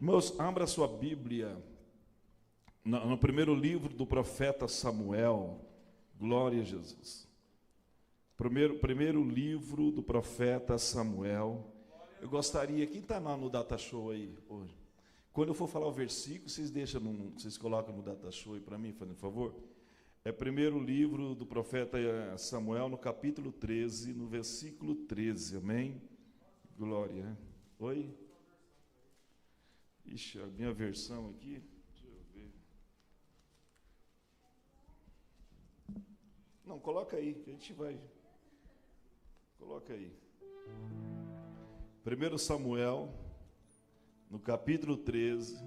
Irmãos, abra sua Bíblia no primeiro livro do profeta Samuel. Glória a Jesus. Primeiro livro do profeta Samuel. Eu gostaria, quem está no Data Show aí hoje? Quando eu for falar o versículo, vocês colocam no Data Show aí para mim, por favor. É primeiro livro do profeta Samuel, no capítulo 13, no versículo 13, amém? Glória. Oi? Ixi, a minha versão aqui, deixa eu ver. Não, coloca aí, que a gente vai. Coloca aí. 1 Samuel, no capítulo 13,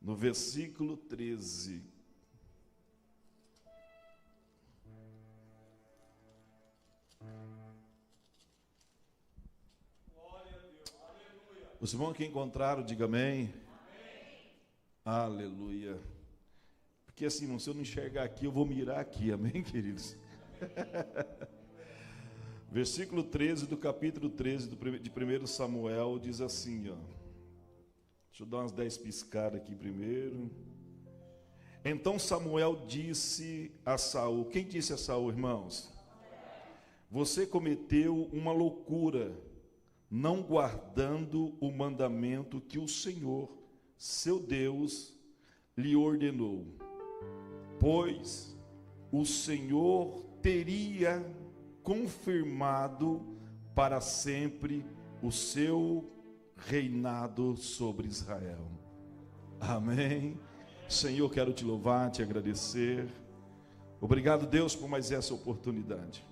no versículo 13. Os irmãos que encontraram, diga amém. Amém. Aleluia. Porque assim, irmão, se eu não enxergar aqui, eu vou mirar aqui, amém, queridos? Versículo 13 do capítulo 13 de 1 Samuel diz assim, ó. Deixa eu dar umas 10 piscadas aqui primeiro. Então Samuel disse a Saul. Quem disse a Saul, irmãos? Você cometeu uma loucura, não guardando o mandamento que o Senhor, seu Deus, lhe ordenou. Pois o Senhor teria confirmado para sempre o seu reinado sobre Israel. Amém. Senhor, quero te louvar, te agradecer. Obrigado, Deus, por mais essa oportunidade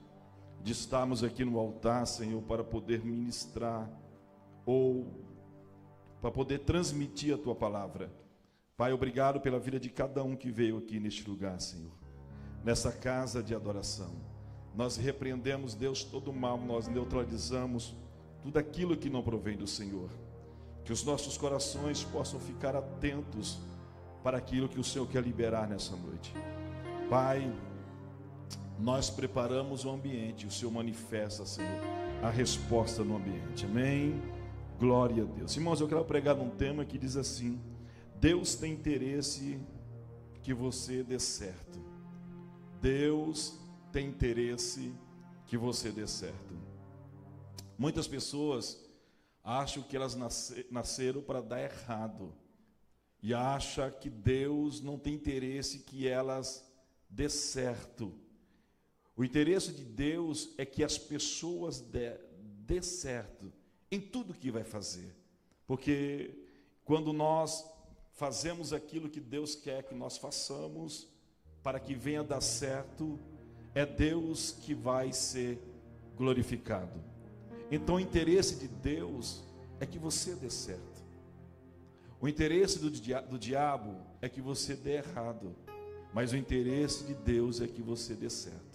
de estarmos aqui no altar, Senhor, para poder ministrar ou para poder transmitir a Tua palavra. Pai, obrigado pela vida de cada um que veio aqui neste lugar, Senhor, nessa casa de adoração. Nós repreendemos, Deus, todo o mal, nós neutralizamos tudo aquilo que não provém do Senhor. Que os nossos corações possam ficar atentos para aquilo que o Senhor quer liberar nessa noite. Pai, nós preparamos o ambiente, o Senhor manifesta, Senhor, a resposta no ambiente, amém? Glória a Deus. Irmãos, eu quero pregar num tema que diz assim: Deus tem interesse que você dê certo. Deus tem interesse que você dê certo. Muitas pessoas acham que elas nasceram para dar errado, e acham que Deus não tem interesse que elas dê certo. O interesse de Deus é que as pessoas dê certo em tudo que vai fazer. Porque quando nós fazemos aquilo que Deus quer que nós façamos, para que venha dar certo, é Deus que vai ser glorificado. Então o interesse de Deus é que você dê certo. O interesse do diabo é que você dê errado. Mas o interesse de Deus é que você dê certo.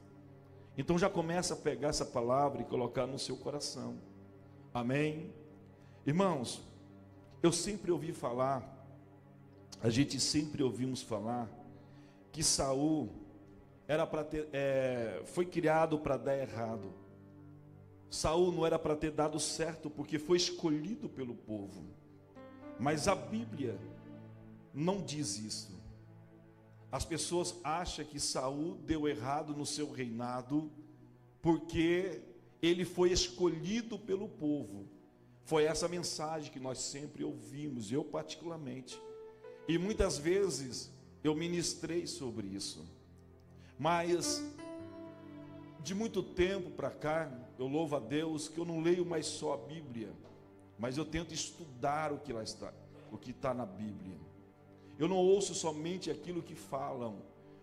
Então já começa a pegar essa palavra e colocar no seu coração. Amém? Irmãos, eu sempre ouvi falar, a gente sempre ouvimos falar, que Saul foi criado para dar errado. Saul não era para ter dado certo, porque foi escolhido pelo povo. Mas a Bíblia não diz isso. As pessoas acham que Saul deu errado no seu reinado porque ele foi escolhido pelo povo. Foi essa mensagem que nós sempre ouvimos, eu particularmente. E muitas vezes eu ministrei sobre isso. Mas de muito tempo para cá, eu louvo a Deus que eu não leio mais só a Bíblia, mas eu tento estudar o que lá está, o que está na Bíblia. Eu não ouço somente aquilo que falam,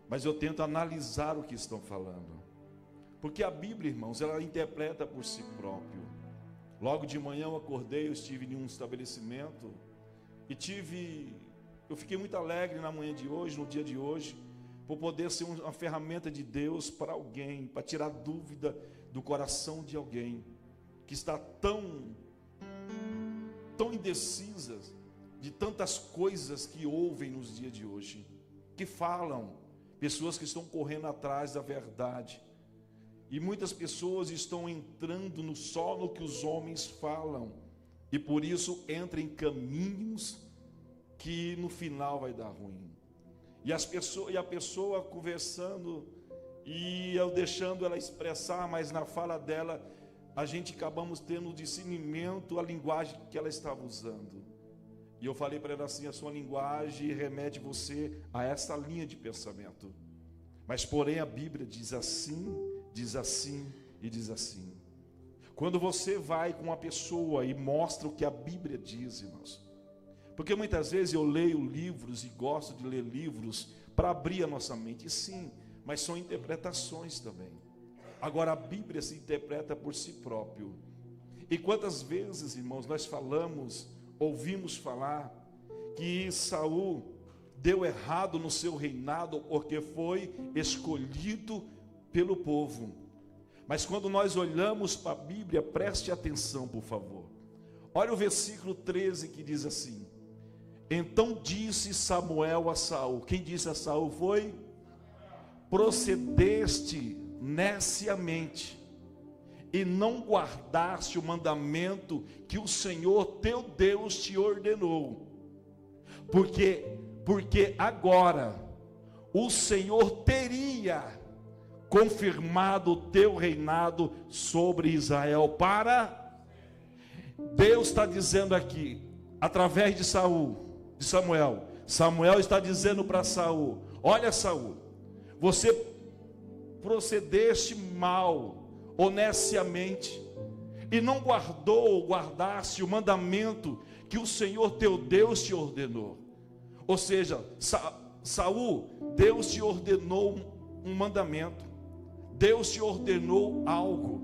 mas eu tento analisar o que estão falando. Porque a Bíblia, irmãos, ela interpreta por si próprio. Logo de manhã eu acordei, eu estive em um estabelecimento e eu fiquei muito alegre na manhã de hoje, no dia de hoje, por poder ser uma ferramenta de Deus para alguém, para tirar dúvida do coração de alguém que está tão indecisa de tantas coisas que ouvem nos dias de hoje, que falam, pessoas que estão correndo atrás da verdade, e muitas pessoas estão entrando só no que os homens falam, e por isso entram em caminhos que no final vai dar ruim. E a pessoa conversando, e eu deixando ela expressar, mas na fala dela, a gente acabamos tendo discernimento, a linguagem que ela estava usando. E eu falei para ela assim: a sua linguagem remete você a essa linha de pensamento. Mas porém a Bíblia diz assim, diz assim e diz assim. Quando você vai com uma pessoa e mostra o que a Bíblia diz, irmãos. Porque muitas vezes eu leio livros e gosto de ler livros para abrir a nossa mente. E sim, mas são interpretações também. Agora a Bíblia se interpreta por si próprio. E quantas vezes, irmãos, nós ouvimos falar que Saul deu errado no seu reinado porque foi escolhido pelo povo. Mas quando nós olhamos para a Bíblia, preste atenção, por favor. Olha o versículo 13 que diz assim: então disse Samuel a Saul. Quem disse a Saul foi? Procedeste neciamente e não guardaste o mandamento que o Senhor teu Deus te ordenou. Porque agora o Senhor teria confirmado o teu reinado sobre Israel para... Deus está dizendo aqui, através de Samuel está dizendo para Saul: olha, Saul, você procedeste mal, honestamente, e não guardaste o mandamento que o Senhor teu Deus te ordenou. Ou seja, Saul, Deus te ordenou um mandamento, Deus te ordenou algo.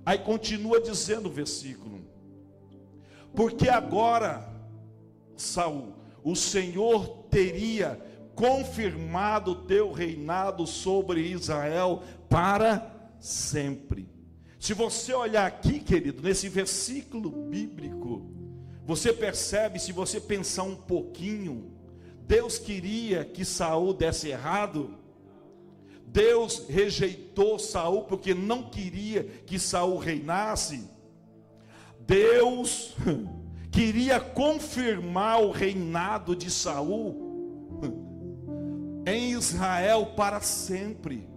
Aí continua dizendo o versículo: porque agora, Saul, o Senhor teria confirmado o teu reinado sobre Israel para sempre. Se você olhar aqui, querido, nesse versículo bíblico, você percebe, se você pensar um pouquinho, Deus queria que Saul desse errado. Deus rejeitou Saul porque não queria que Saul reinasse. Deus queria confirmar o reinado de Saul em Israel para sempre.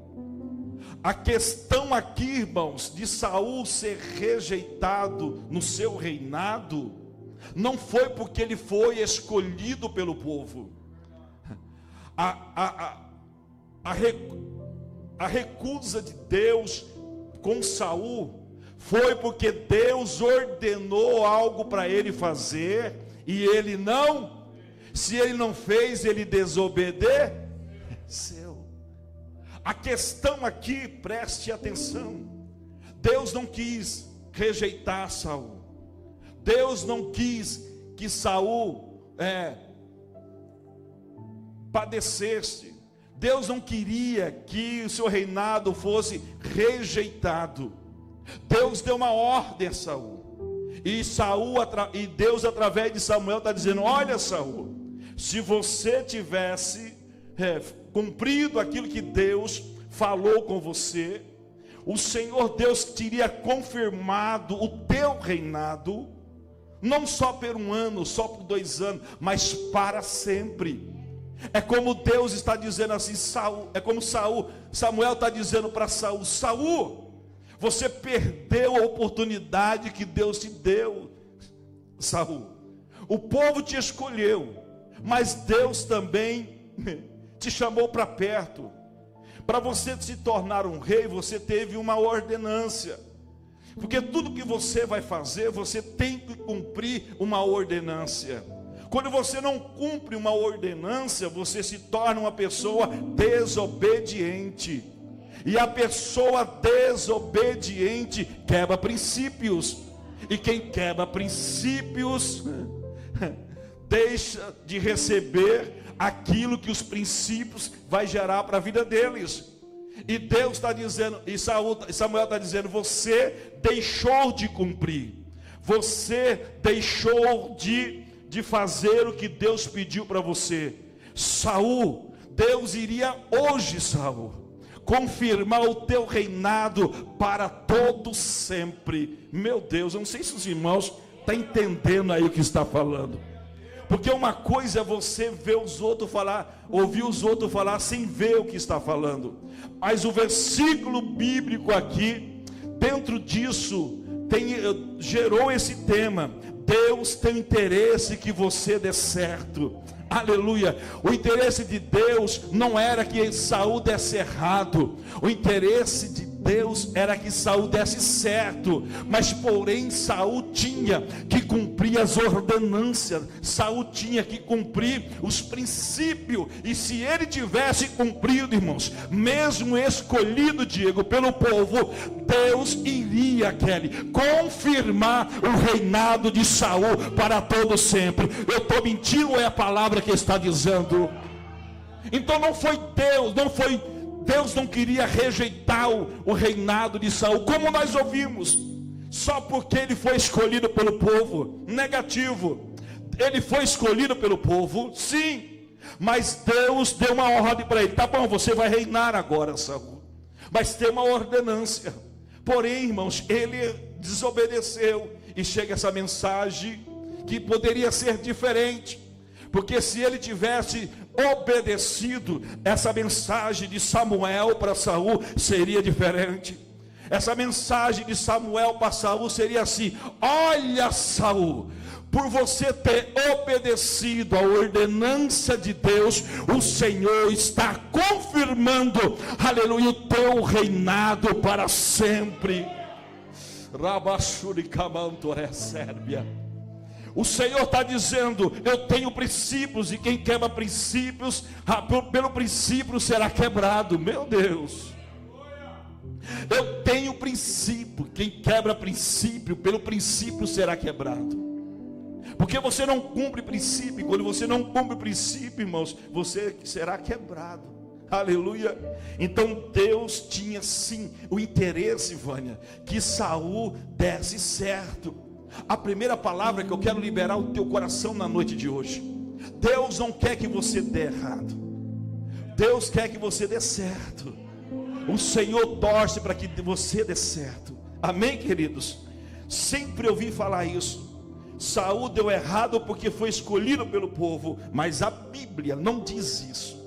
A questão aqui, irmãos, de Saul ser rejeitado no seu reinado, não foi porque ele foi escolhido pelo povo. A recusa de Deus com Saul foi porque Deus ordenou algo para ele fazer e ele não. Se ele não fez, ele desobedeceu. A questão aqui, preste atenção, Deus não quis rejeitar Saul. Deus não quis que Saul padecesse. Deus não queria que o seu reinado fosse rejeitado. Deus deu uma ordem a Saul. E Deus, através de Samuel, está dizendo: olha, Saul, se você tivesse cumprido aquilo que Deus falou com você, o Senhor Deus teria confirmado o teu reinado, não só por um ano, só por 2 anos, mas para sempre. É como Deus está dizendo assim, Samuel está dizendo para Saul: Saul, você perdeu a oportunidade que Deus te deu. Saul, o povo te escolheu, mas Deus também te chamou para perto. Para você se tornar um rei, você teve uma ordenância. Porque tudo que você vai fazer, você tem que cumprir uma ordenância. Quando você não cumpre uma ordenância, você se torna uma pessoa desobediente. E a pessoa desobediente quebra princípios. E quem quebra princípios deixa de receber aquilo que os princípios vai gerar para a vida deles. E Deus está dizendo, e Samuel está dizendo: você deixou de cumprir, você deixou de fazer o que Deus pediu para você. Saul, Deus iria hoje, Saul, confirmar o teu reinado para todo sempre. Meu Deus, eu não sei se os irmãos estão entendendo aí o que está falando. Porque uma coisa é você ver os outros falar, ouvir os outros falar sem ver o que está falando. Mas o versículo bíblico aqui, dentro disso, gerou esse tema. Deus tem interesse que você dê certo. Aleluia. O interesse de Deus não era que Saul desse errado. O interesse de Deus era que Saul desse certo. Mas porém Saul tinha que cumprir as ordenâncias. Saul tinha que cumprir os princípios. E se ele tivesse cumprido, irmãos, mesmo escolhido, Diego, pelo povo, Deus iria, Kelly, confirmar o reinado de Saul para todo sempre. Eu estou mentindo ou é a palavra que está dizendo? Então não foi Deus não queria rejeitar o reinado de Saul, como nós ouvimos, só porque ele foi escolhido pelo povo. Negativo. Ele foi escolhido pelo povo, sim, mas Deus deu uma ordem para ele. Tá bom, você vai reinar agora, Saul, mas tem uma ordenância. Porém, irmãos, ele desobedeceu, e chega essa mensagem que poderia ser diferente, porque se ele tivesse obedecido, essa mensagem de Samuel para Saul seria diferente. Essa mensagem de Samuel para Saul seria assim: olha, Saul, por você ter obedecido a ordenança de Deus, o Senhor está confirmando, aleluia, o teu reinado para sempre. O Senhor está dizendo: eu tenho princípios, e quem quebra princípios, pelo princípio será quebrado. Meu Deus, eu tenho princípio, quem quebra princípio, pelo princípio será quebrado. Porque você não cumpre princípio, e quando você não cumpre princípio, irmãos, você será quebrado. Aleluia. Então Deus tinha sim o interesse, Vânia, que Saul desse certo. A primeira palavra que eu quero liberar o teu coração na noite de hoje: Deus não quer que você dê errado, Deus quer que você dê certo. O Senhor torce para que você dê certo. Amém, queridos? Sempre ouvi falar isso. Saul deu errado porque foi escolhido pelo povo, mas a Bíblia não diz isso.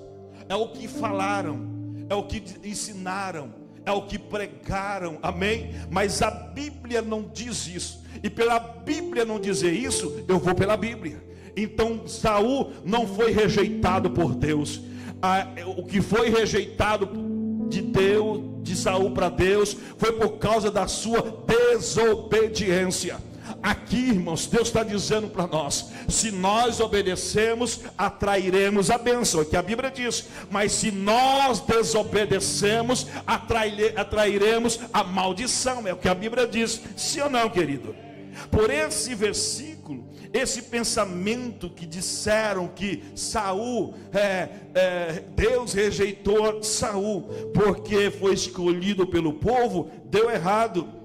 É o que falaram, é o que ensinaram, é o que pregaram, amém? Mas a Bíblia não diz isso. E pela Bíblia não dizer isso, eu vou pela Bíblia. Então Saul não foi rejeitado por Deus. O que foi rejeitado de Deus, de Saul para Deus, foi por causa da sua desobediência. Aqui, irmãos, Deus está dizendo para nós: se nós obedecemos, atrairemos a bênção, é o que a Bíblia diz. Mas se nós desobedecemos, atrairemos a maldição, é o que a Bíblia diz. Sim ou não, querido? Por esse versículo, esse pensamento que disseram que Saul, Deus rejeitou Saul porque foi escolhido pelo povo, deu errado.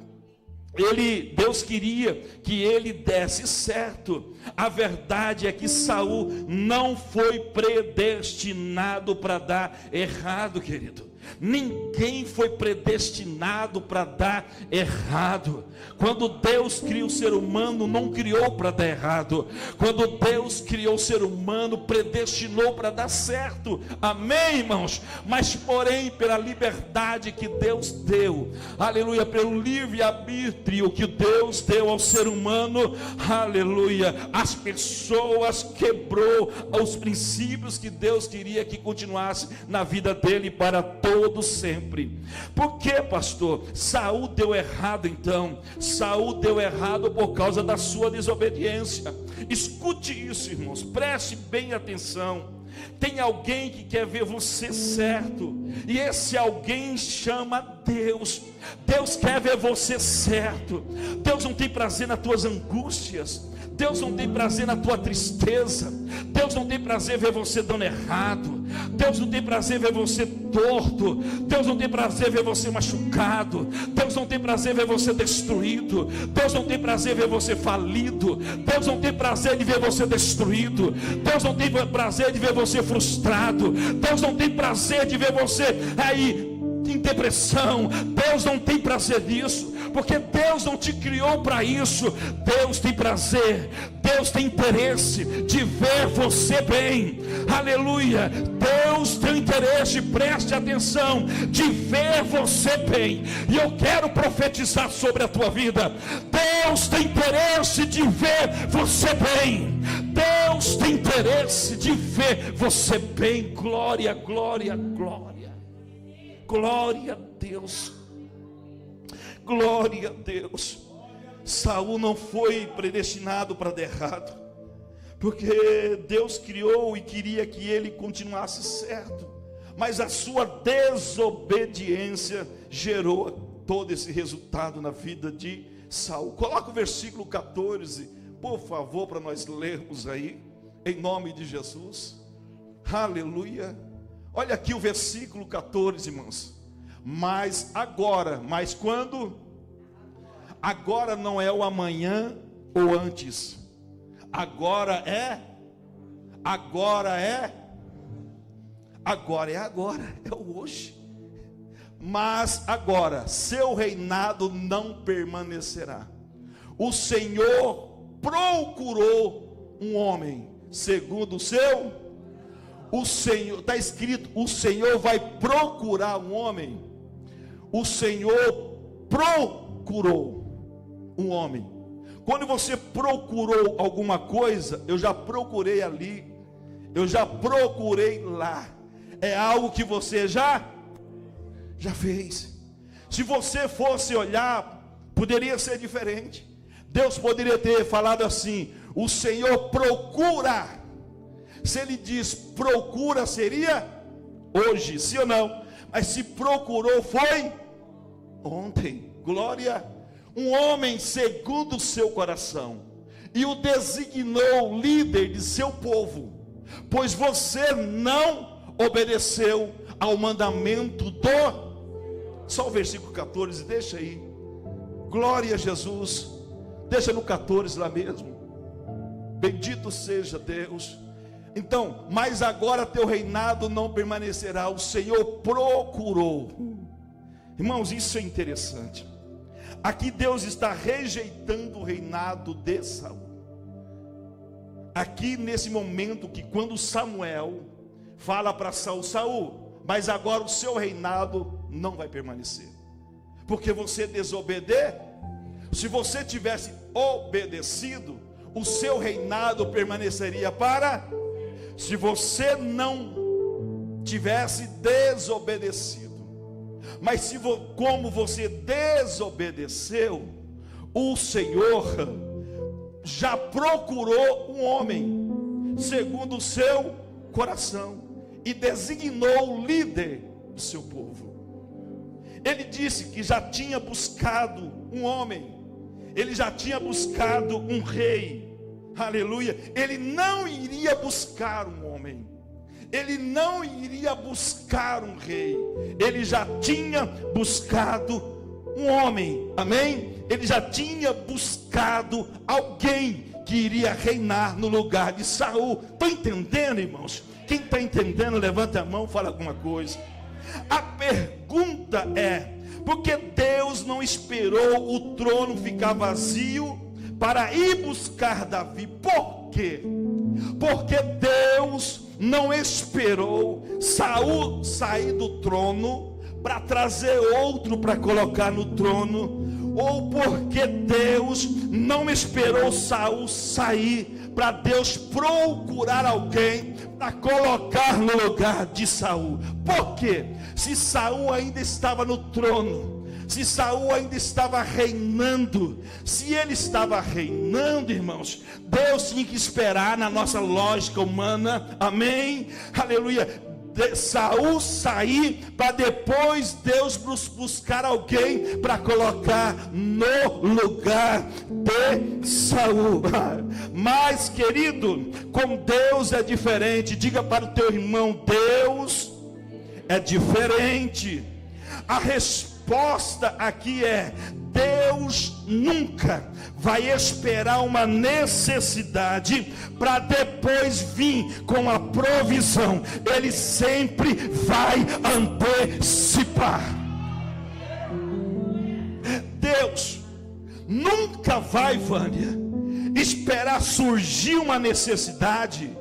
Deus queria que ele desse certo. A verdade é que Saul não foi predestinado para dar errado, querido. Ninguém foi predestinado para dar errado. Quando Deus criou o ser humano, não criou para dar errado. Quando Deus criou o ser humano, predestinou para dar certo. Amém, irmãos? Mas porém, pela liberdade que Deus deu, aleluia, pelo livre-arbítrio que Deus deu ao ser humano, aleluia, as pessoas quebrou os princípios que Deus queria que continuasse na vida dele para todo sempre. Por que, pastor? Saul deu errado então. Saul deu errado por causa da sua desobediência. Escute isso, irmãos, preste bem atenção. Tem alguém que quer ver você certo, e esse alguém chama Deus. Deus quer ver você certo. Deus não tem prazer nas tuas angústias. Deus não tem prazer na tua tristeza. Deus não tem prazer ver você dando errado. Deus não tem prazer ver você torto. Deus não tem prazer ver você machucado. Deus não tem prazer ver você destruído. Deus não tem prazer ver você falido. Deus não tem prazer de ver você destruído. Deus não tem prazer de ver você frustrado. Deus não tem prazer de ver você aí em depressão. Deus não tem prazer nisso, porque Deus não te criou para isso. Deus tem prazer, Deus tem interesse de ver você bem. Aleluia. Deus tem interesse, preste atenção, de ver você bem. E eu quero profetizar sobre a tua vida. Deus tem interesse de ver você bem. Deus tem interesse de ver você bem. Glória, glória, glória. Glória a Deus. Glória a Deus. Saul não foi predestinado para dar errado, porque Deus criou e queria que ele continuasse certo, mas a sua desobediência gerou todo esse resultado na vida de Saul. Coloca o versículo 14, por favor, para nós lermos aí, em nome de Jesus. Aleluia. Olha aqui o versículo 14, irmãos. Mas agora, mas quando? Agora não é o amanhã ou antes. Agora é agora, é o hoje. Mas agora, seu reinado não permanecerá. O Senhor procurou um homem segundo o seu. O Senhor, está escrito, o Senhor vai procurar um homem. O Senhor procurou um homem. Quando você procurou alguma coisa, eu já procurei ali, eu já procurei lá. É algo que você já fez. Se você fosse olhar, poderia ser diferente. Deus poderia ter falado assim: o Senhor procura. Se ele diz procura, seria hoje, sim ou não? Mas se procurou, foi ontem. Glória. Um homem segundo o seu coração, e o designou líder de seu povo, pois você não obedeceu ao mandamento do... Só o versículo 14, deixa aí. Glória a Jesus. Deixa no 14 lá mesmo. Bendito seja Deus. Então, mas agora teu reinado não permanecerá. O Senhor procurou. Irmãos, isso é interessante. Aqui Deus está rejeitando o reinado de Saul. Aqui nesse momento que quando Samuel fala para Saul: Saul, mas agora o seu reinado não vai permanecer, porque você desobedeceu. Se você tivesse obedecido, o seu reinado permaneceria para... Se você não tivesse desobedecido, mas como você desobedeceu, o Senhor já procurou um homem segundo o seu coração e designou o líder do seu povo. Ele disse que já tinha buscado um homem, ele já tinha buscado um rei. Aleluia. Ele não iria buscar um homem, ele não iria buscar um rei, ele já tinha buscado um homem. Amém? Ele já tinha buscado alguém que iria reinar no lugar de Saul. Estão entendendo, irmãos? Quem está entendendo, levanta a mão, fala alguma coisa. A pergunta é: por que Deus não esperou o trono ficar vazio para ir buscar Davi? Por quê? Porque Deus não esperou Saul sair do trono para trazer outro para colocar no trono, ou porque Deus não esperou Saul sair para Deus procurar alguém para colocar no lugar de Saul. Por quê? Se Saul ainda estava no trono, se Saul ainda estava reinando, se ele estava reinando, irmãos, Deus tinha que esperar, na nossa lógica humana, amém, aleluia, Saul sair para depois Deus buscar alguém para colocar no lugar de Saul. Mas, querido, com Deus é diferente. Diga para o teu irmão: Deus é diferente. A resposta aqui é: Deus nunca vai esperar uma necessidade para depois vir com a provisão. Ele sempre vai antecipar. nunca vai, Vânia, esperar surgir uma necessidade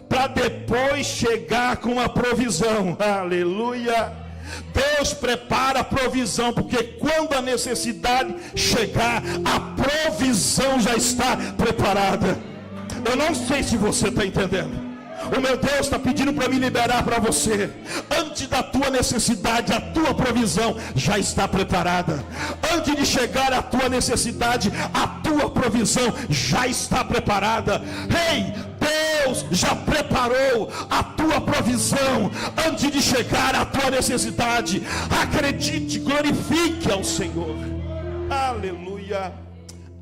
para depois chegar com uma provisão. Aleluia. Deus prepara a provisão, porque quando a necessidade chegar, a provisão já está preparada. Eu não sei se você está entendendo. O meu Deus está pedindo para me liberar para você. Antes da tua necessidade, a tua provisão já está preparada. Antes de chegar a tua necessidade, a tua provisão já está preparada. Ei, Deus já preparou a tua provisão antes de chegar a tua necessidade. Acredite, glorifique ao Senhor. Aleluia,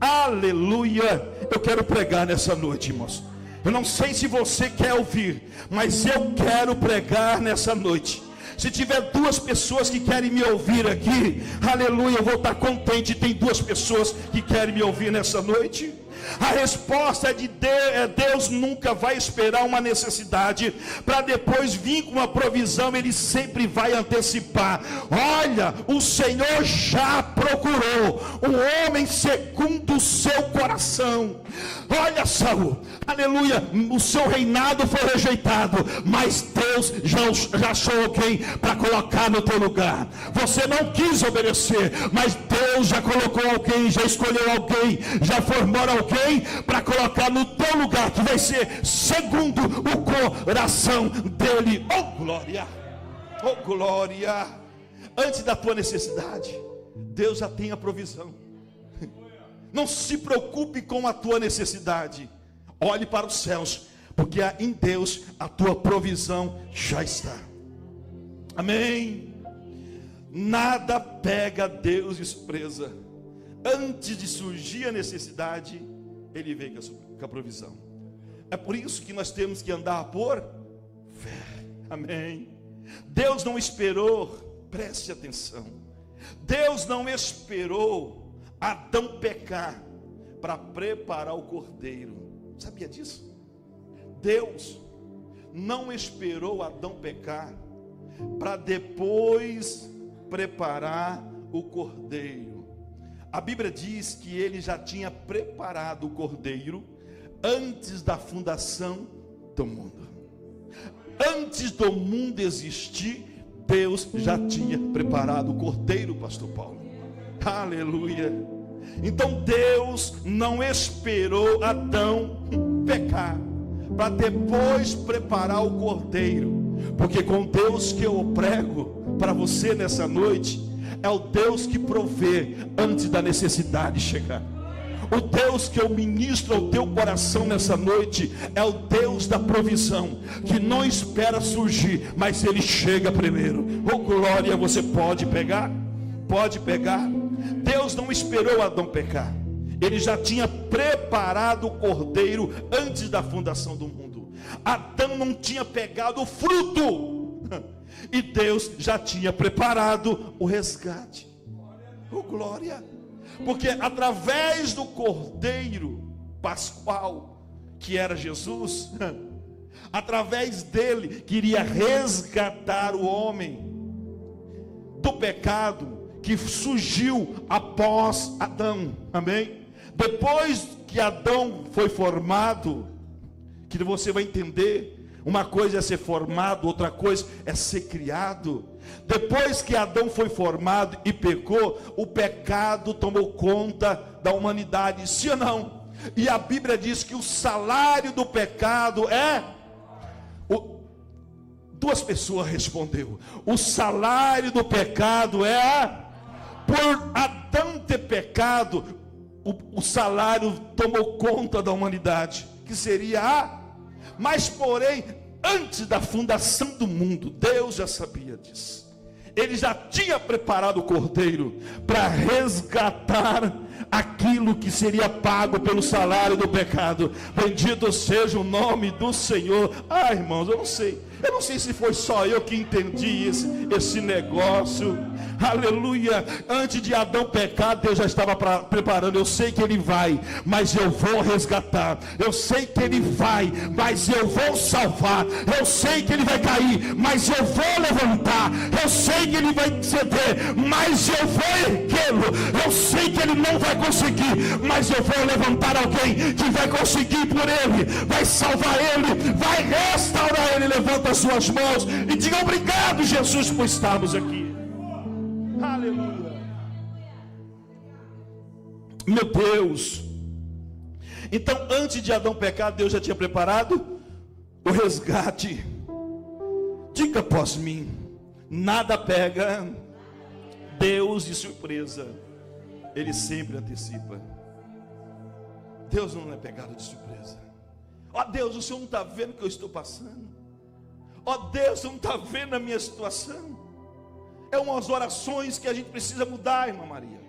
aleluia. Eu quero pregar nessa noite, irmãos. Eu não sei se você quer ouvir, mas eu quero pregar nessa noite. Se tiver duas pessoas que querem me ouvir aqui, aleluia, eu vou estar contente. Tem duas pessoas que querem me ouvir nessa noite. A resposta é de Deus nunca vai esperar uma necessidade para depois vir com uma provisão. Ele sempre vai antecipar. Olha, o Senhor já procurou um homem segundo o seu coração. Olha, Saul, aleluia, o seu reinado foi rejeitado, mas Deus já achou alguém para colocar no teu lugar. Você não quis obedecer, mas Deus já colocou alguém, já escolheu alguém, já formou alguém para colocar no teu lugar, que vai ser segundo o coração dele. Oh glória, oh glória. Antes da tua necessidade, Deus já tem a provisão. Não se preocupe com a tua necessidade. Olhe para os céus, porque em Deus a tua provisão já está. Amém. Nada pega Deus de surpresa. Antes de surgir a necessidade, Ele vem com a provisão. É por isso que nós temos que andar por fé. Amém. Deus não esperou, preste atenção. Deus não esperou Adão pecar para preparar o cordeiro. Sabia disso? Deus não esperou Adão pecar para depois preparar o cordeiro. A Bíblia diz que ele já tinha preparado o cordeiro antes da fundação do mundo. Antes do mundo existir, Deus já tinha preparado o cordeiro, pastor Paulo. Aleluia. Então Deus não esperou Adão pecar para depois preparar o cordeiro, porque com Deus que eu prego para você nessa noite é o Deus que provê antes da necessidade chegar. O Deus que eu ministro ao teu coração nessa noite é o Deus da provisão, que não espera surgir, mas ele chega primeiro. Oh glória, você pode pegar? Pode pegar. Deus não esperou Adão pecar. Ele já tinha preparado o cordeiro antes da fundação do mundo. Adão não tinha pegado o fruto, e Deus já tinha preparado o resgate. Oh glória. Porque através do cordeiro pascual, que era Jesus, através dele queria resgatar o homem do pecado que surgiu após Adão. Amém? Depois que Adão foi formado, que você vai entender, uma coisa é ser formado, outra coisa é ser criado. Depois que Adão foi formado e pecou, o pecado tomou conta da humanidade, sim ou não? E a Bíblia diz que o salário do pecado é... Duas pessoas responderam: o salário do pecado é... Por Adão ter pecado, o salário tomou conta da humanidade, que seria a... Mas porém, antes da fundação do mundo, Deus já sabia disso. Ele já tinha preparado o cordeiro para resgatar aquilo que seria pago pelo salário do pecado. Bendito seja o nome do Senhor. Ah, irmãos, eu não sei se foi só eu que entendi esse negócio. Aleluia. Antes de Adão pecar, Deus já estava preparando. Eu sei que ele vai, mas eu vou resgatar. Eu sei que ele vai, mas eu vou salvar. Eu sei que ele vai cair, mas eu vou levantar. Eu sei que ele vai ceder, mas eu vou erguê-lo. Eu sei que ele não vai conseguir, mas eu vou levantar alguém que vai conseguir por ele, vai salvar ele, vai restaurar ele. Levanta as suas mãos e diga: obrigado, Jesus, por estarmos aqui. Aleluia. Meu Deus. Então, antes de Adão pecar, Deus já tinha preparado o resgate. Diga após mim: nada pega Deus de surpresa. Ele sempre antecipa. Deus não é pegado de surpresa. Ó Deus, o Senhor não está vendo o que eu estou passando? Ó Deus, você não está vendo a minha situação? É umas orações que a gente precisa mudar, irmã Maria.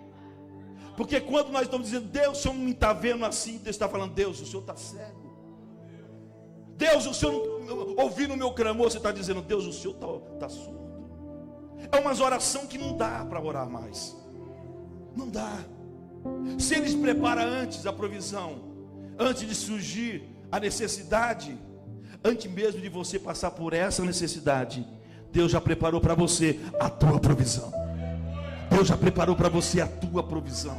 Porque quando nós estamos dizendo: Deus, o Senhor não me está vendo assim, Deus está falando: Deus, o Senhor está cego. Deus, o Senhor não ouvindo o meu clamor, você está dizendo: Deus, o Senhor está surdo. É umas orações que não dá para orar mais. Não dá. Se Ele prepara antes a provisão, antes de surgir a necessidade, antes mesmo de você passar por essa necessidade, Deus já preparou para você a tua provisão. Deus já preparou para você a tua provisão.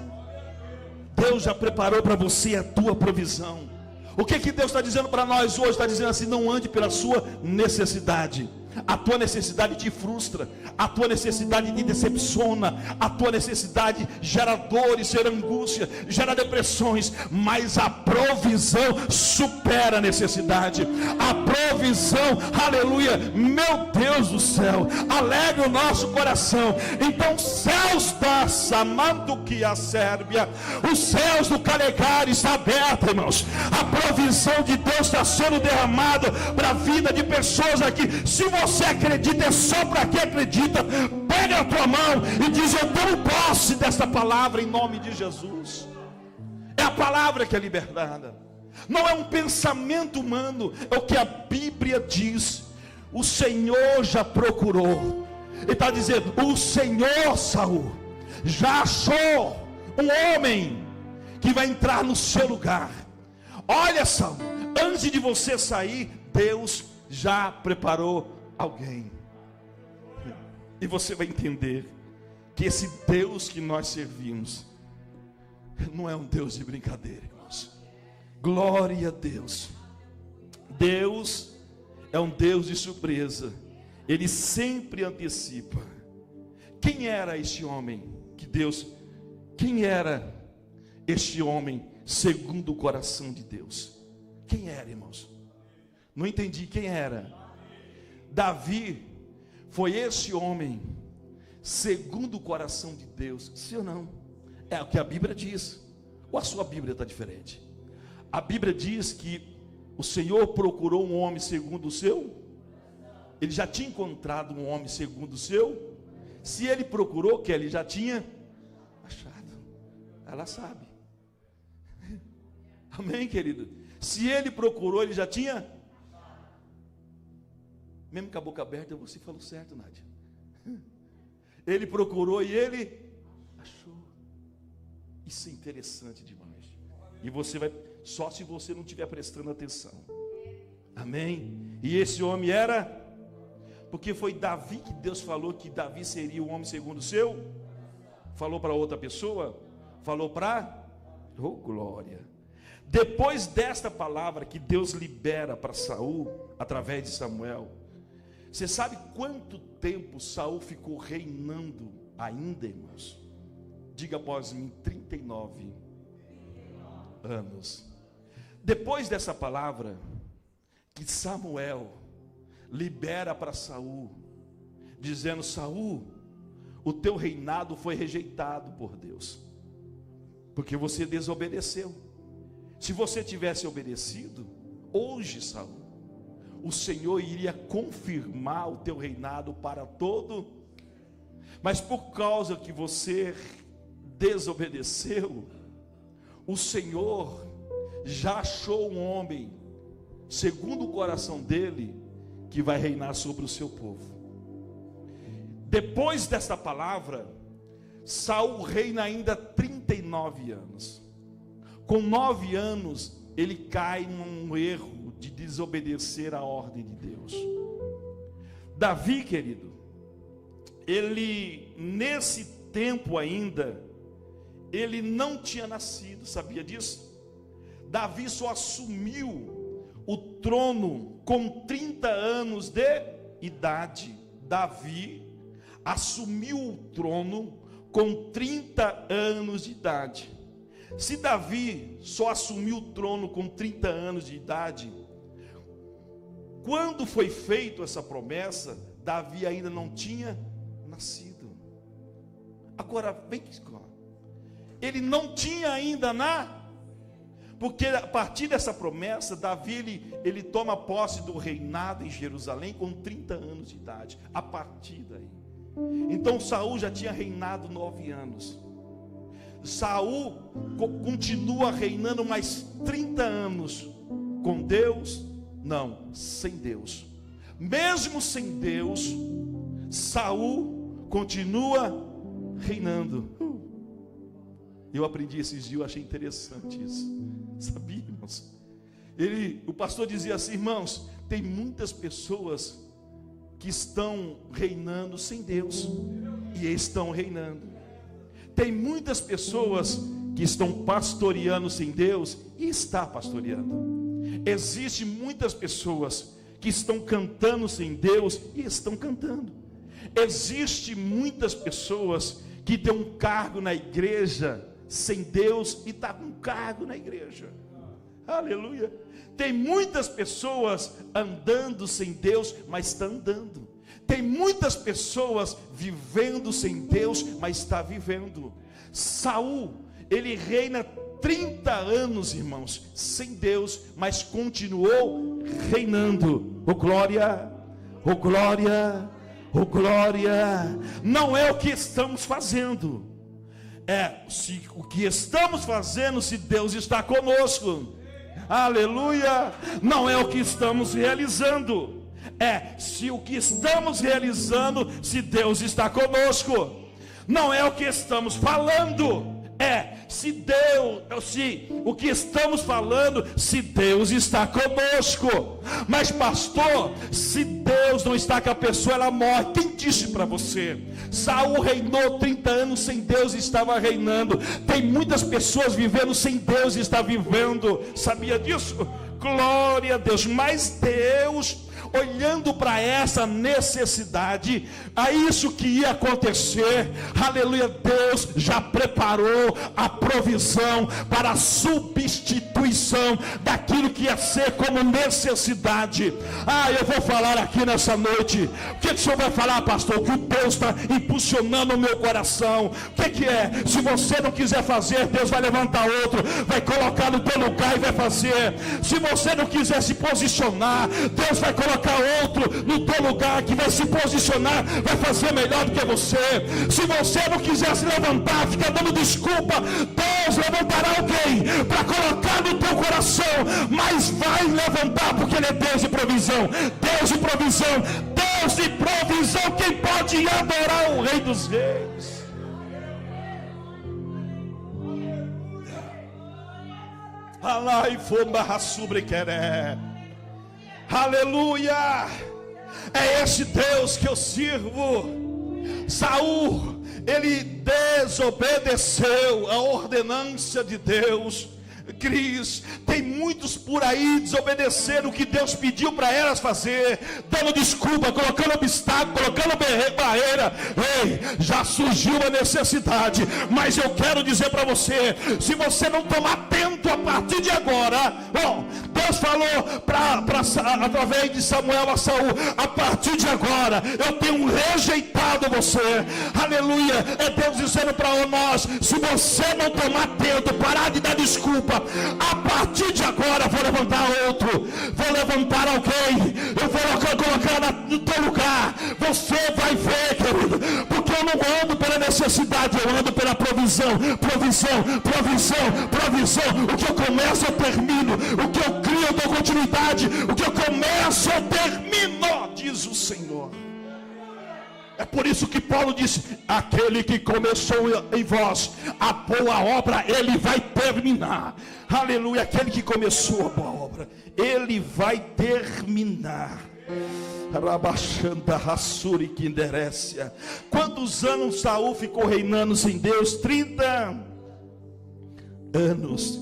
Deus já preparou para você a tua provisão. O que Deus está dizendo para nós hoje? Está dizendo assim: não ande pela sua necessidade. A tua necessidade te frustra, a tua necessidade te decepciona, a tua necessidade gera dores, gera angústia, gera depressões, mas a provisão supera a necessidade. A provisão, aleluia, meu Deus do céu, alegra o nosso coração. Então os céus da Samanduquia Sérbia, os céus do Calegari está aberto, irmãos. A provisão de Deus está sendo derramada para a vida de pessoas aqui. Se você acredita, é só para quem acredita. Pega a tua mão e diz: eu tomo posse desta palavra em nome de Jesus. É a palavra que é libertada. Não é um pensamento humano, é o que a Bíblia diz. O Senhor já procurou. Ele está dizendo: o Senhor, Saul, já achou um homem que vai entrar no seu lugar. Olha, Saul, antes de você sair, Deus já preparou alguém. E você vai entender que esse Deus que nós servimos não é um Deus de brincadeira, irmãos. Glória a Deus. Deus é um Deus de surpresa. Ele sempre antecipa. Quem era este homem que Deus... Quem era este homem segundo o coração de Deus? Quem era, irmãos? Não entendi quem era. Davi foi esse homem segundo o coração de Deus. Sim ou não? É o que a Bíblia diz. Ou a sua Bíblia está diferente? A Bíblia diz que o Senhor procurou um homem segundo o seu. Ele já tinha encontrado um homem segundo o seu. Se ele procurou, que ele já tinha achado. Ela sabe. Amém, querido? Se ele procurou, ele já tinha. Mesmo com a boca aberta, você falou certo, Nádia. Ele procurou e ele achou. Isso é interessante demais. E você vai, só se você não estiver prestando atenção. Amém? E esse homem era, porque foi Davi que Deus falou que Davi seria o homem segundo o seu. Falou para outra pessoa? Falou para? Oh, glória! Depois desta palavra que Deus libera para Saul, através de Samuel, você sabe quanto tempo Saul ficou reinando ainda, irmãos? Diga após mim: 39 anos. Depois dessa palavra que Samuel libera para Saul, dizendo: Saul, o teu reinado foi rejeitado por Deus, porque você desobedeceu. Se você tivesse obedecido, hoje, Saul, o Senhor iria confirmar o teu reinado para todo. Mas por causa que você desobedeceu, o Senhor já achou um homem segundo o coração dele que vai reinar sobre o seu povo. Depois desta palavra, Saul reina ainda 39 anos. Com 9 anos, ele cai num erro de desobedecer a ordem de Deus. Davi, querido, ele nesse tempo ainda, ele não tinha nascido, sabia disso? Davi só assumiu o trono com 30 anos de idade. Davi assumiu o trono com 30 anos de idade. Se Davi só assumiu o trono com 30 anos de idade, quando foi feita essa promessa, Davi ainda não tinha nascido. Agora, vem aqui, ele não tinha ainda porque a partir dessa promessa, Davi ele toma posse do reinado em Jerusalém com 30 anos de idade. A partir daí, então Saul já tinha reinado 9 anos. Saul continua reinando mais 30 anos com Deus? Não, sem Deus. Mesmo sem Deus, Saul continua reinando. Eu aprendi esses dias, eu achei interessante isso. Sabia, irmãos? O pastor dizia assim: irmãos, tem muitas pessoas que estão reinando sem Deus, e estão reinando. Tem muitas pessoas que estão pastoreando sem Deus, e está pastoreando. Existem muitas pessoas que estão cantando sem Deus, e estão cantando. Existem muitas pessoas que têm um cargo na igreja sem Deus, e está com cargo na igreja. Aleluia. Tem muitas pessoas andando sem Deus, mas está andando. Tem muitas pessoas vivendo sem Deus, mas está vivendo. Saul, ele reina 30 anos, irmãos, sem Deus, mas continuou reinando. Oh glória, oh glória, oh glória. Não é o que estamos fazendo, o que estamos fazendo se Deus está conosco. Aleluia. Não é o que estamos realizando, se o que estamos realizando, se Deus está conosco. Não é o que estamos falando, se o que estamos falando, se Deus está conosco. Mas pastor, se Deus não está com a pessoa, ela morre. Quem disse para você? Saul reinou 30 anos sem Deus e estava reinando. Tem muitas pessoas vivendo sem Deus e está vivendo. Sabia disso? Glória a Deus. Mas Deus, olhando para essa necessidade, a isso que ia acontecer, aleluia, Deus já preparou a provisão para a substituição daquilo que ia ser como necessidade. Eu vou falar aqui nessa noite. O que o senhor vai falar, pastor? O que Deus está impulsionando o meu coração? O que é? Se você não quiser fazer, Deus vai levantar outro, vai colocar no teu lugar e vai fazer. Se você não quiser se posicionar, Deus vai colocar outro no teu lugar que vai se posicionar, vai fazer melhor do que você. Se você não quiser se levantar, fica dando desculpa, Deus levantará alguém para colocar no teu coração, mas vai levantar, porque Ele é Deus de provisão. Deus de provisão, Deus de provisão. Quem pode adorar o Rei dos Reis? Alai fomba sobre queré. Aleluia. É esse Deus que eu sirvo. Saul, ele desobedeceu a ordenança de Deus. Cris, tem muitos por aí desobedecendo o que Deus pediu para elas fazer, dando desculpa, colocando obstáculo, colocando barreira. Ei, já surgiu a necessidade, mas eu quero dizer para você, se você não tomar atento a partir de agora, Deus falou através de Samuel a Saul: a partir de agora eu tenho rejeitado você. Aleluia. É Deus dizendo para nós: se você não tomar atento, parar de dar desculpa, a partir de agora vou levantar outro, vou levantar alguém, eu vou colocar no teu lugar. Você vai ver, querido, porque eu não ando pela necessidade, eu ando pela provisão. Provisão, provisão, provisão. O que eu começo eu termino, o que eu crio eu dou continuidade, o que eu começo eu termino, diz o Senhor. É por isso que Paulo disse: aquele que começou em vós a boa obra, ele vai terminar. Aleluia. Aquele que começou a boa obra, ele vai terminar. Quantos anos Saul ficou reinando sem Deus? 30. anos.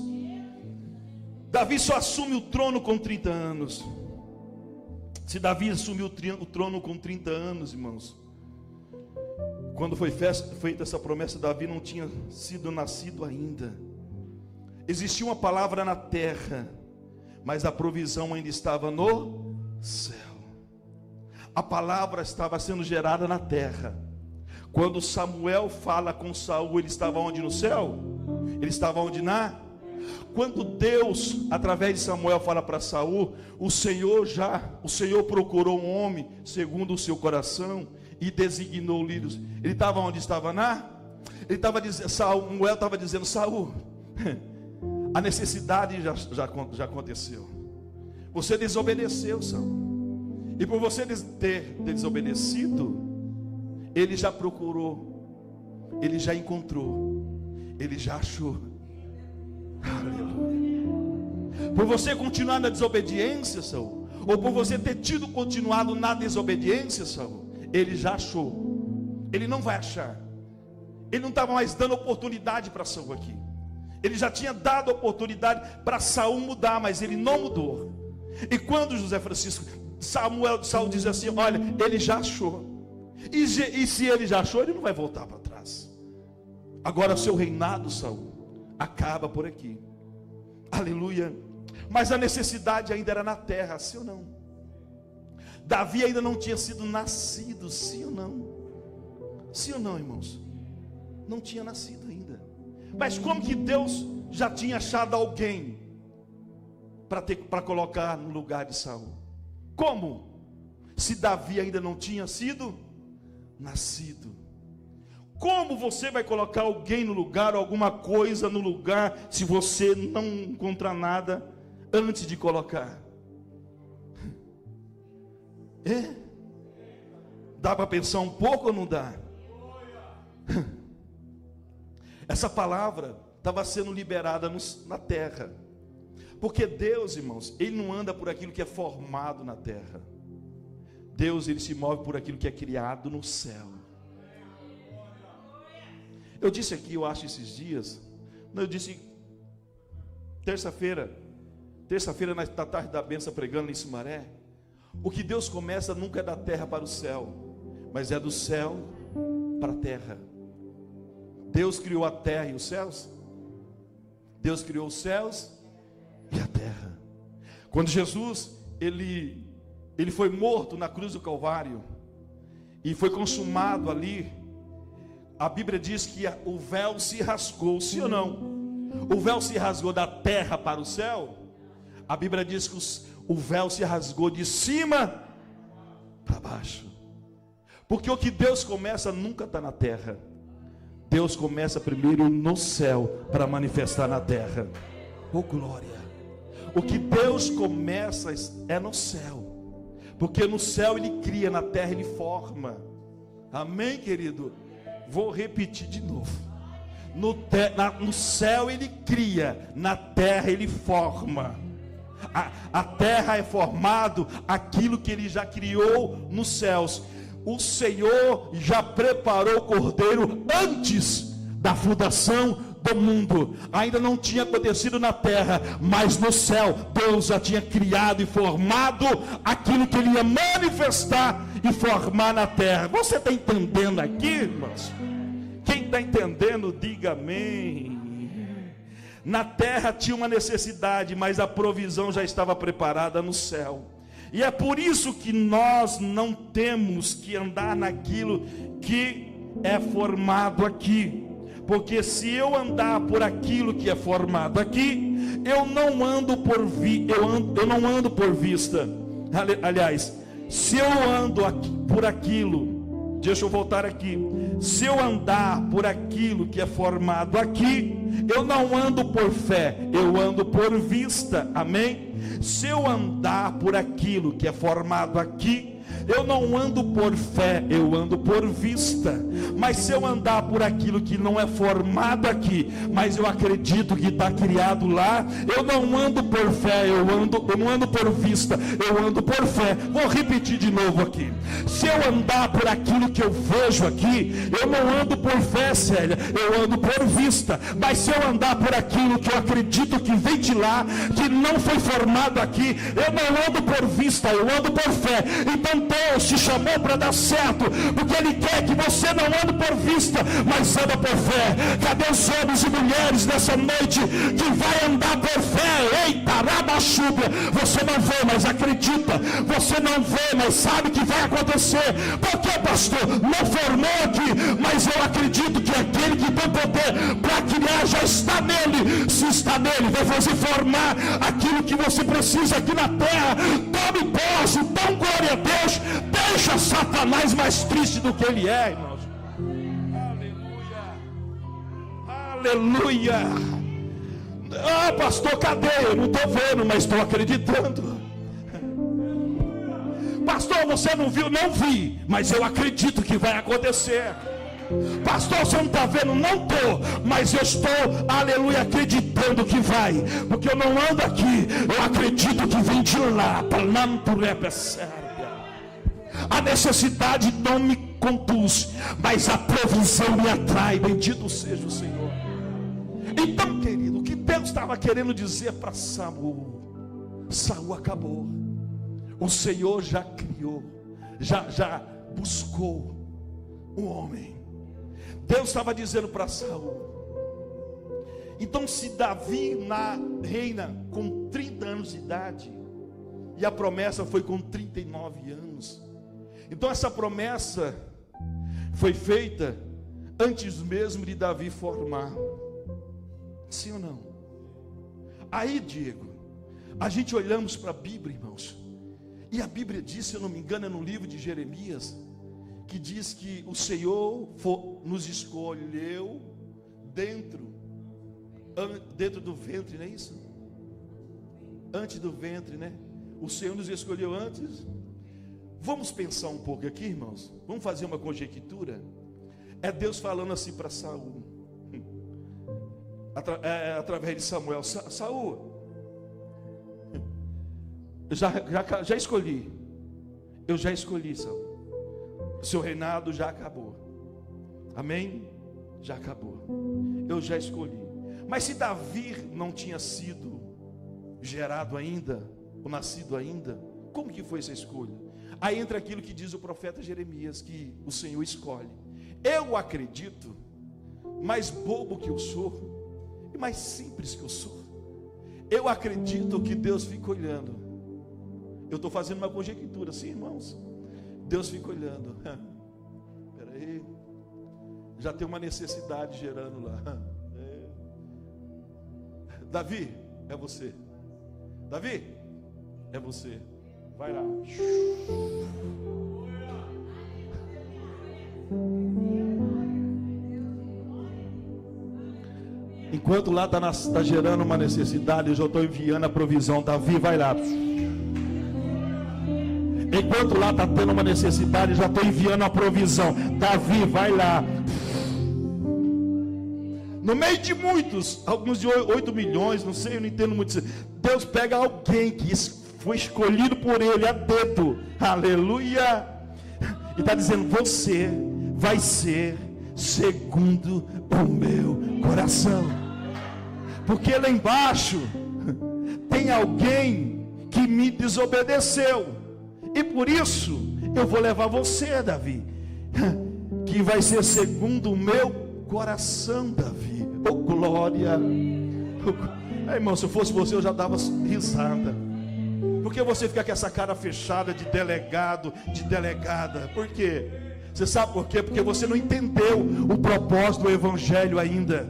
Davi só assume o trono com 30 anos. Se Davi assumiu o trono com 30 anos, irmãos, quando foi feita essa promessa, Davi não tinha sido nascido ainda. Existia uma palavra na terra, mas a provisão ainda estava no céu. A palavra estava sendo gerada na terra. Quando Samuel fala com Saul, ele estava onde? No céu? Ele estava onde? Quando Deus, através de Samuel, fala para Saul, o Senhor procurou um homem segundo o seu coração e designou líderes. Ele estava onde? Estava ele estava dizendo, Samuel estava dizendo, Saul, a necessidade já aconteceu. Você desobedeceu, Saul. E por você ter desobedecido, ele já procurou, ele já encontrou, ele já achou. Aleluia. Por você continuar na desobediência, Saul, ou por você ter continuado na desobediência, Saul, ele já achou. Ele não vai achar. Ele não estava mais dando oportunidade para Saul aqui. Ele já tinha dado oportunidade para Saul mudar, mas ele não mudou. E quando José Francisco, Saul diz assim, olha, ele já achou. E se ele já achou, ele não vai voltar para trás. Agora seu reinado, Saul, acaba por aqui. Aleluia. Mas a necessidade ainda era na terra, sim ou não? Davi ainda não tinha sido nascido, sim ou não? Sim ou não, irmãos? Não tinha nascido ainda. Mas como que Deus já tinha achado alguém para colocar no lugar de Saul? Como? Se Davi ainda não tinha sido nascido. Como você vai colocar alguém no lugar, ou alguma coisa no lugar, se você não encontrar nada antes de colocar? Dá para pensar um pouco ou não dá? Essa palavra estava sendo liberada na terra. Porque Deus, irmãos, Ele não anda por aquilo que é formado na terra. Deus, Ele se move por aquilo que é criado no céu. Eu disse aqui, eu acho esses dias, eu disse terça-feira na tarde da benção, pregando em Sumaré, o que Deus começa nunca é da terra para o céu, mas é do céu para a terra. Deus criou a terra e os céus. Deus criou os céus e a terra. Quando Jesus, ele foi morto na cruz do Calvário, e foi consumado ali, a Bíblia diz que o véu se rasgou, sim ou não? O véu se rasgou da terra para o céu. A Bíblia diz que o véu se rasgou de cima para baixo. Porque o que Deus começa nunca está na terra. Deus começa primeiro no céu para manifestar na terra. Oh glória! O que Deus começa é no céu. Porque no céu Ele cria, na terra Ele forma. Amém, querido? Vou repetir de novo. No céu Ele cria, na terra Ele forma. A terra é formado aquilo que Ele já criou nos céus. O Senhor já preparou o cordeiro antes da fundação do mundo. Ainda não tinha acontecido na terra, mas no céu Deus já tinha criado e formado aquilo que Ele ia manifestar e formar na terra. Você está entendendo aqui, irmãos? Quem está entendendo, diga amém. Na terra tinha uma necessidade, mas a provisão já estava preparada no céu. E é por isso que nós não temos que andar naquilo que é formado aqui. Porque se eu andar por aquilo que é formado aqui, eu não ando por vista. Aliás, se eu ando por aquilo, deixa eu voltar aqui. Se eu andar por aquilo que é formado aqui, eu não ando por fé, eu ando por vista. Amém? Se eu andar por aquilo que é formado aqui, eu não ando por fé, eu ando por vista. Mas se eu andar por aquilo que não é formado aqui, mas eu acredito que está criado lá, eu não ando por fé, eu não ando por vista, eu ando por fé. Vou repetir de novo aqui. Se eu andar por aquilo que eu vejo aqui, eu não ando por fé, Célia, eu ando por vista. Mas se eu andar por aquilo que eu acredito que vem de lá, que não foi formado aqui, eu não ando por vista, eu ando por fé. Então Deus te chamou para dar certo, porque Ele quer que você não ande por vista, mas anda por fé. Cadê os homens e mulheres nessa noite que vai andar por fé? Eita, rabaxúbia, você não vê, mas acredita. Você não vê, mas sabe que vai acontecer. Por que, pastor? Não formou aqui, mas eu acredito que aquele que tem poder para criar já está nele. Se está nele, vai fazer formar aquilo que você precisa aqui na terra. Tome posse, então glória a Deus. Deixa Satanás mais triste do que ele é, irmãos. Aleluia. Ah, pastor, cadê? Eu não estou vendo, mas estou acreditando. Pastor, você não viu? Não vi, mas eu acredito que vai acontecer. Pastor, você não está vendo? Não estou, mas eu estou, aleluia, acreditando que vai, porque eu não ando aqui, eu acredito que vem de lá. A necessidade não me conduz, mas a provisão me atrai. Bendito seja o Senhor. Então, querido, o que Deus estava querendo dizer para Saul? Saul acabou. O Senhor já criou, já buscou um homem. Deus estava dizendo para Saul. Então, se Davi reina com 30 anos de idade, e a promessa foi com 39 anos, então essa promessa foi feita antes mesmo de Davi formar. Sim ou não? Aí, Diego, a gente olhamos para a Bíblia, irmãos, e a Bíblia diz, se eu não me engano, é no livro de Jeremias, que diz que o Senhor nos escolheu dentro do ventre, não é isso? Antes do ventre, né? O Senhor nos escolheu antes. Vamos pensar um pouco aqui, irmãos. Vamos fazer uma conjectura. É Deus falando assim para Saul, através de Samuel. Saul, já escolhi. Eu já escolhi, Saul. Seu reinado já acabou. Amém? Já acabou. Eu já escolhi. Mas se Davi não tinha sido gerado ainda, ou nascido ainda, como que foi essa escolha? Aí entra aquilo que diz o profeta Jeremias, que o Senhor escolhe. Eu acredito, mais bobo que eu sou, e mais simples que eu sou, eu acredito que Deus fica olhando. Eu estou fazendo uma conjectura, sim, irmãos. Deus fica olhando. Espera aí, já tem uma necessidade gerando lá. Davi, é você. Davi, é você. Vai lá. Enquanto lá está gerando uma necessidade, eu já estou enviando a provisão. Davi, vai lá. Enquanto lá está tendo uma necessidade, já estou enviando a provisão. Davi, vai lá. No meio de muitos, alguns de 8 milhões, não sei, eu não entendo muito isso. Deus pega alguém que foi escolhido por Ele a dedo. Aleluia. E está dizendo, você vai ser segundo o meu coração. Porque lá embaixo tem alguém que me desobedeceu. E por isso eu vou levar você, Davi, que vai ser segundo o meu coração, Davi. Oh, glória. Irmão, se eu fosse você, eu já dava risada. Porque você fica com essa cara fechada de delegado, de delegada? Por quê? Você sabe por quê? Porque você não entendeu o propósito do Evangelho ainda.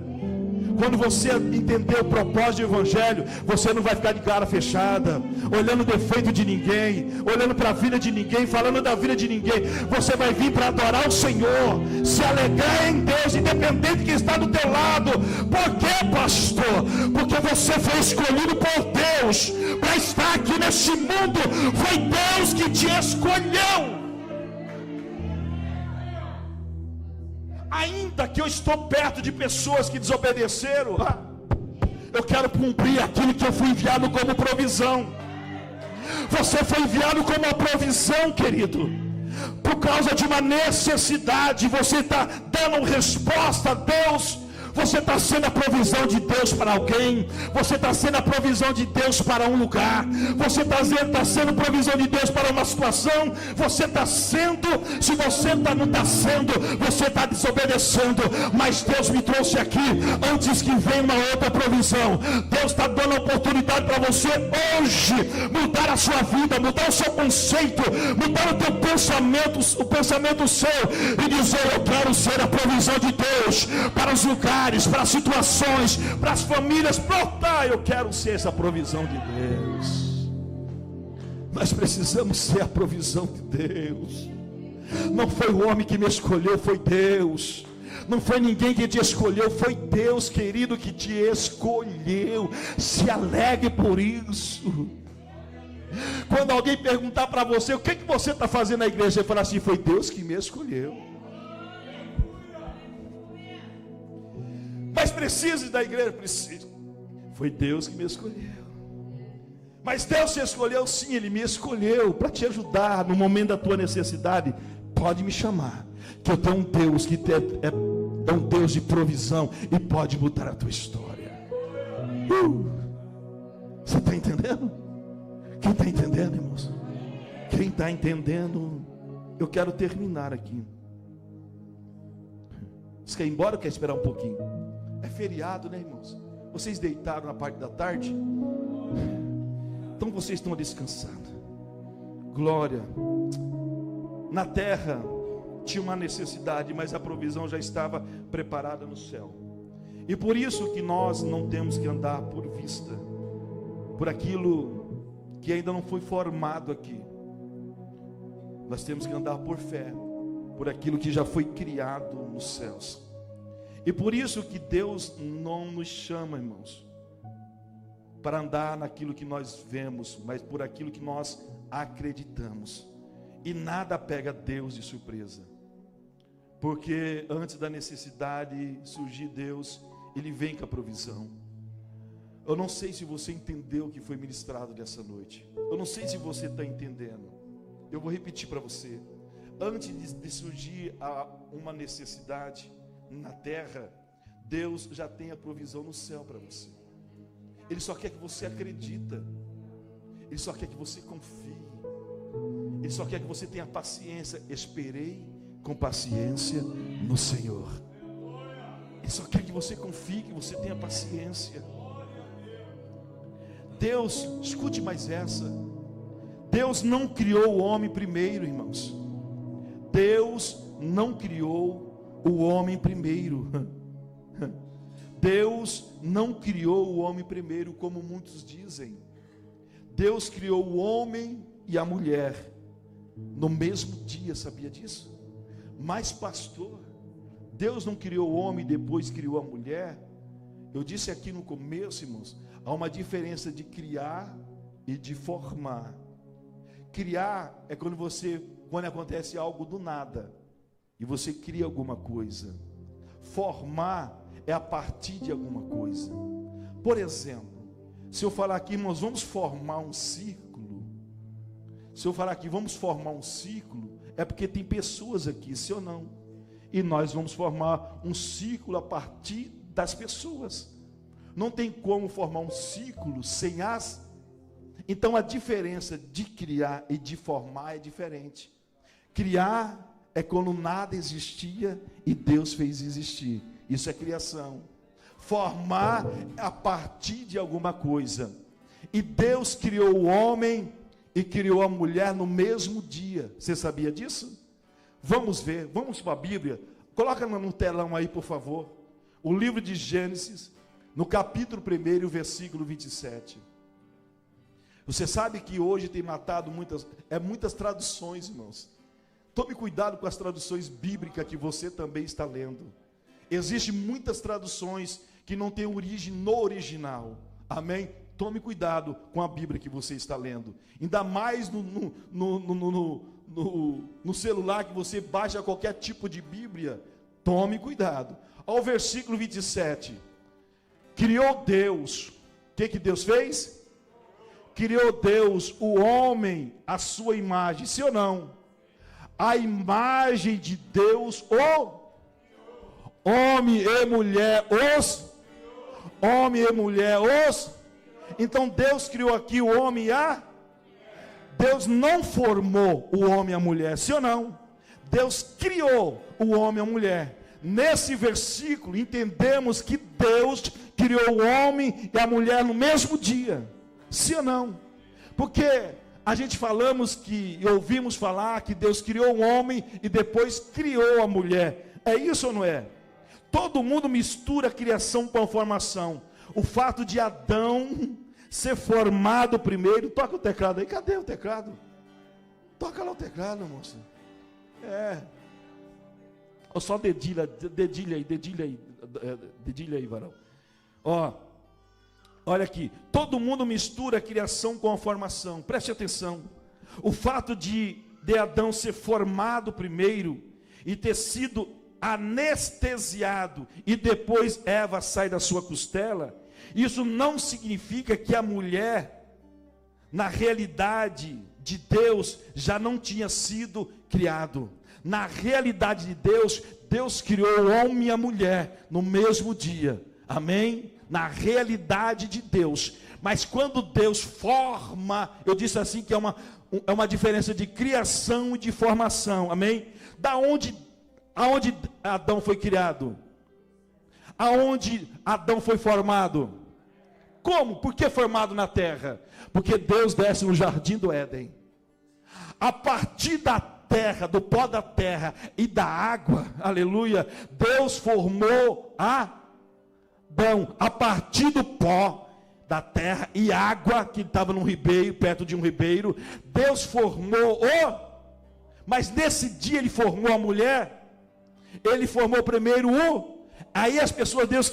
Quando você entender o propósito do Evangelho, você não vai ficar de cara fechada, olhando o defeito de ninguém, olhando para a vida de ninguém, falando da vida de ninguém. Você vai vir para adorar o Senhor, se alegrar em Deus, independente de quem está do teu lado. Por quê, pastor? Porque você foi escolhido por Deus para estar aqui neste mundo. Foi Deus que te escolheu. Ainda que eu estou perto de pessoas que desobedeceram, eu quero cumprir aquilo que eu fui enviado como provisão. Você foi enviado como uma provisão, querido. Por causa de uma necessidade, você está dando resposta a Deus. Você está sendo a provisão de Deus para alguém. Você está sendo a provisão de Deus para um lugar. Você está sendo provisão de Deus para uma situação. Você está sendo. Se você não está sendo, você está desobedecendo. Mas Deus me trouxe aqui antes que venha uma outra provisão. Deus está dando a oportunidade para você hoje mudar a sua vida, mudar o seu conceito, mudar o teu pensamento, o pensamento seu, e dizer: eu quero ser a provisão de Deus para os lugares, para as situações, para as famílias. Eu quero ser essa provisão de Deus. Nós precisamos ser a provisão de Deus. Não foi o homem que me escolheu, foi Deus. Não foi ninguém que te escolheu, foi Deus, querido, que te escolheu. Se alegre por isso. Quando alguém perguntar para você: o que você está fazendo na igreja? Você fala assim: foi Deus que me escolheu. Mas precisa da igreja? Precisa. Foi Deus que me escolheu. Mas Deus te escolheu, sim, Ele me escolheu para te ajudar no momento da tua necessidade. Pode me chamar, que eu tenho um Deus que é um Deus de provisão e pode mudar a tua história. Você está entendendo? Quem está entendendo, irmãos? Quem está entendendo? Eu quero terminar aqui. Você quer ir embora ou quer esperar um pouquinho? É feriado, né, irmãos? Vocês deitaram na parte da tarde? Então vocês estão descansando. Glória. Na terra tinha uma necessidade, mas a provisão já estava preparada no céu. E por isso que nós não temos que andar por vista, por aquilo que ainda não foi formado aqui. Nós temos que andar por fé, por aquilo que já foi criado nos céus. E por isso que Deus não nos chama, irmãos, para andar naquilo que nós vemos, mas por aquilo que nós acreditamos. E nada pega Deus de surpresa. Porque antes da necessidade surgir Deus, Ele vem com a provisão. Eu não sei se você entendeu o que foi ministrado nessa noite. Eu não sei se você está entendendo. Eu vou repetir para você. Antes de surgir uma necessidade na terra, Deus já tem a provisão no céu para você. Ele só quer que você acredita. Ele só quer que você confie. Ele só quer que você tenha paciência. Esperei com paciência no Senhor. Ele só quer que você confie, que você tenha paciência. Deus, escute mais essa. Deus não criou o homem primeiro, irmãos. Deus não criou o homem primeiro. Deus não criou o homem primeiro, como muitos dizem. Deus criou o homem e a mulher no mesmo dia, sabia disso? Mas pastor, Deus não criou o homem e depois criou a mulher? Eu disse aqui no começo, irmãos, há uma diferença de criar e de formar. Criar é quando acontece algo do nada e você cria alguma coisa. Formar é a partir de alguma coisa. Por exemplo, se eu falar aqui, nós vamos formar um círculo. Se eu falar aqui, vamos formar um círculo, é porque tem pessoas aqui, sim ou não? E nós vamos formar um círculo a partir das pessoas. Não tem como formar um círculo sem as. Então a diferença de criar e de formar é diferente. Criar é quando nada existia e Deus fez existir. Isso é criação. Formar é a partir de alguma coisa. E Deus criou o homem e criou a mulher no mesmo dia. Você sabia disso? Vamos ver, vamos para a Bíblia. Coloca no telão aí, por favor. O livro de Gênesis, no capítulo 1, versículo 27. Você sabe que hoje tem matado muitas traduções, irmãos. Tome cuidado com as traduções bíblicas que você também está lendo. Existem muitas traduções que não têm origem no original. Amém? Tome cuidado com a Bíblia que você está lendo. Ainda mais no celular, que você baixa qualquer tipo de Bíblia. Tome cuidado. Ao versículo 27. Criou Deus. O que Deus fez? Criou Deus o homem à sua imagem. Sim ou não? A imagem de Deus, o homem e mulher, homem e mulher, Então Deus criou aqui o homem e a... Deus não formou o homem e a mulher, sim ou não? Deus criou o homem e a mulher. Nesse versículo entendemos que Deus criou o homem e a mulher no mesmo dia, sim ou não? Porque a gente ouvimos falar que Deus criou o homem e depois criou a mulher. É isso ou não é? Todo mundo mistura a criação com a formação. O fato de Adão ser formado primeiro. Toca o teclado aí. Cadê o teclado? Toca lá o teclado, moça. Ou só dedilha aí, varão. Olha aqui. Todo mundo mistura a criação com a formação. Preste atenção. O fato de Adão ser formado primeiro e ter sido anestesiado e depois Eva sai da sua costela, isso não significa que a mulher, na realidade de Deus, já não tinha sido criado. Na realidade de Deus, Deus criou o homem e a mulher no mesmo dia. Amém? Na realidade de Deus. Mas quando Deus forma, eu disse assim que é uma diferença de criação e de formação. Amém? Aonde Adão foi criado? Aonde Adão foi formado? Como? Por que formado na terra? Porque Deus desce no jardim do Éden. A partir da terra, do pó da terra e da água, aleluia, Deus formou Adão. A partir do pó da terra e água, que estava num ribeiro, perto de um ribeiro, Deus formou mas nesse dia ele formou a mulher. Ele formou primeiro aí as pessoas Deus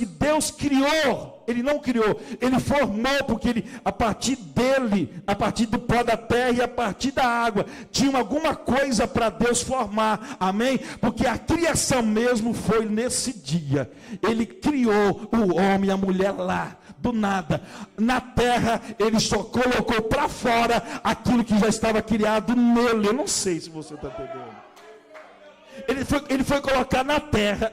criou, ele não criou, ele formou, porque a partir dele, a partir do pó da terra e a partir da água, tinha alguma coisa para Deus formar, amém? Porque a criação mesmo foi nesse dia, ele criou o homem e a mulher lá, do nada, na terra, ele só colocou para fora aquilo que já estava criado nele. Eu não sei se você está entendendo. Ele foi colocar na terra,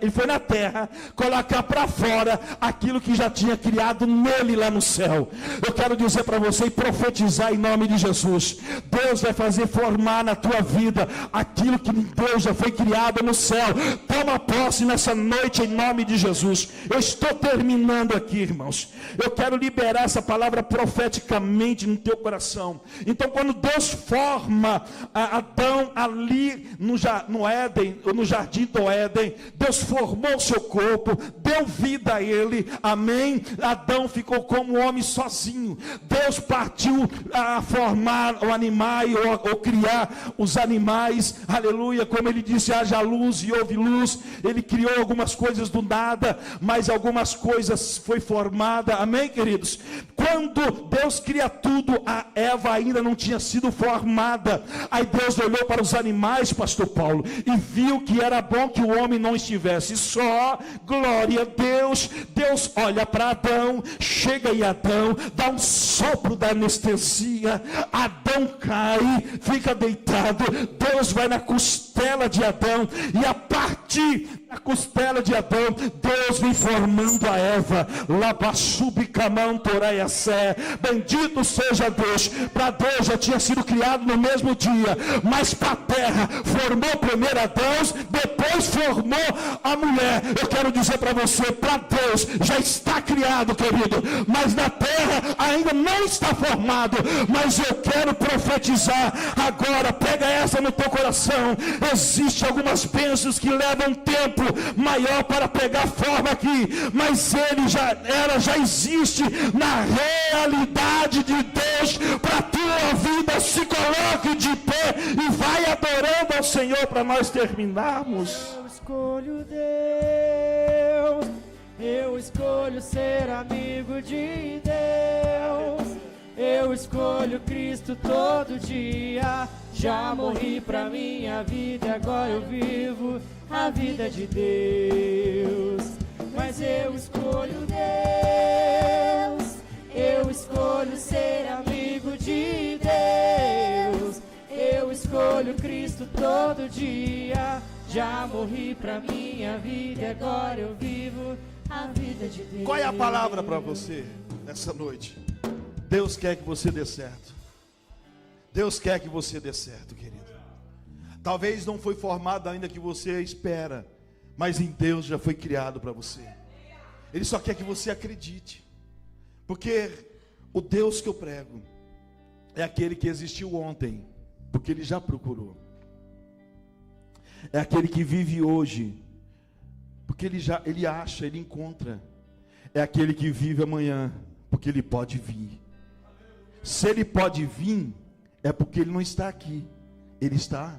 colocar para fora aquilo que já tinha criado nele lá no céu. Eu quero dizer para você e profetizar em nome de Jesus: Deus vai fazer formar na tua vida aquilo que Deus já foi criado no céu. Toma posse nessa noite em nome de Jesus. Eu estou terminando aqui, irmãos. Eu quero liberar essa palavra profeticamente no teu coração. Então, quando Deus forma Adão ali no Éden, no jardim do Éden, Deus formou o seu corpo, deu vida a ele, amém? Adão ficou como um homem sozinho. Deus partiu a formar o animal ou criar os animais, aleluia, como ele disse, haja luz e houve luz. Ele criou algumas coisas do nada, mas algumas coisas foi formada, amém, queridos? Quando Deus cria tudo, a Eva ainda não tinha sido formada. Aí Deus olhou para os animais, pastor Paulo, e viu que era bom que o homem não estivesse só. Glória a Deus. Deus olha para Adão, chega em Adão, dá um sopro da anestesia, Adão cai, fica deitado. Deus vai na costela de Adão, e a partir da costela de Adão, Deus vem formando a Eva. Bendito seja Deus. Para Deus já tinha sido criado no mesmo dia, mas para a terra formou primeiro Adão, depois formou a mulher. Eu quero dizer para você, para Deus já está criado, querido, mas na terra ainda não está formado. Mas eu quero profetizar agora, pega essa no teu coração. Existem algumas bênçãos que levam tempo maior para pegar forma aqui, mas ele já existe na realidade de Deus para a tua vida. Se coloque de pé e vai adorando ao Senhor para nós terminarmos. Eu escolho Deus, eu escolho ser amigo de Deus, eu escolho Cristo todo dia. Já morri pra minha vida e agora eu vivo a vida de Deus. Mas eu escolho Deus, eu escolho ser amigo de Deus. Eu escolho Cristo todo dia. Já morri pra minha vida e agora eu vivo a vida de Deus. Qual é a palavra para você nessa noite? Deus quer que você dê certo. Deus quer que você dê certo, querido. Talvez não foi formado ainda que você espera, mas em Deus já foi criado para você. Ele só quer que você acredite. Porque o Deus que eu prego é aquele que existiu ontem, porque Ele já procurou. É aquele que vive hoje, porque Ele acha, Ele encontra. É aquele que vive amanhã, porque Ele pode vir. Se Ele pode vir, é porque Ele não está aqui, Ele está.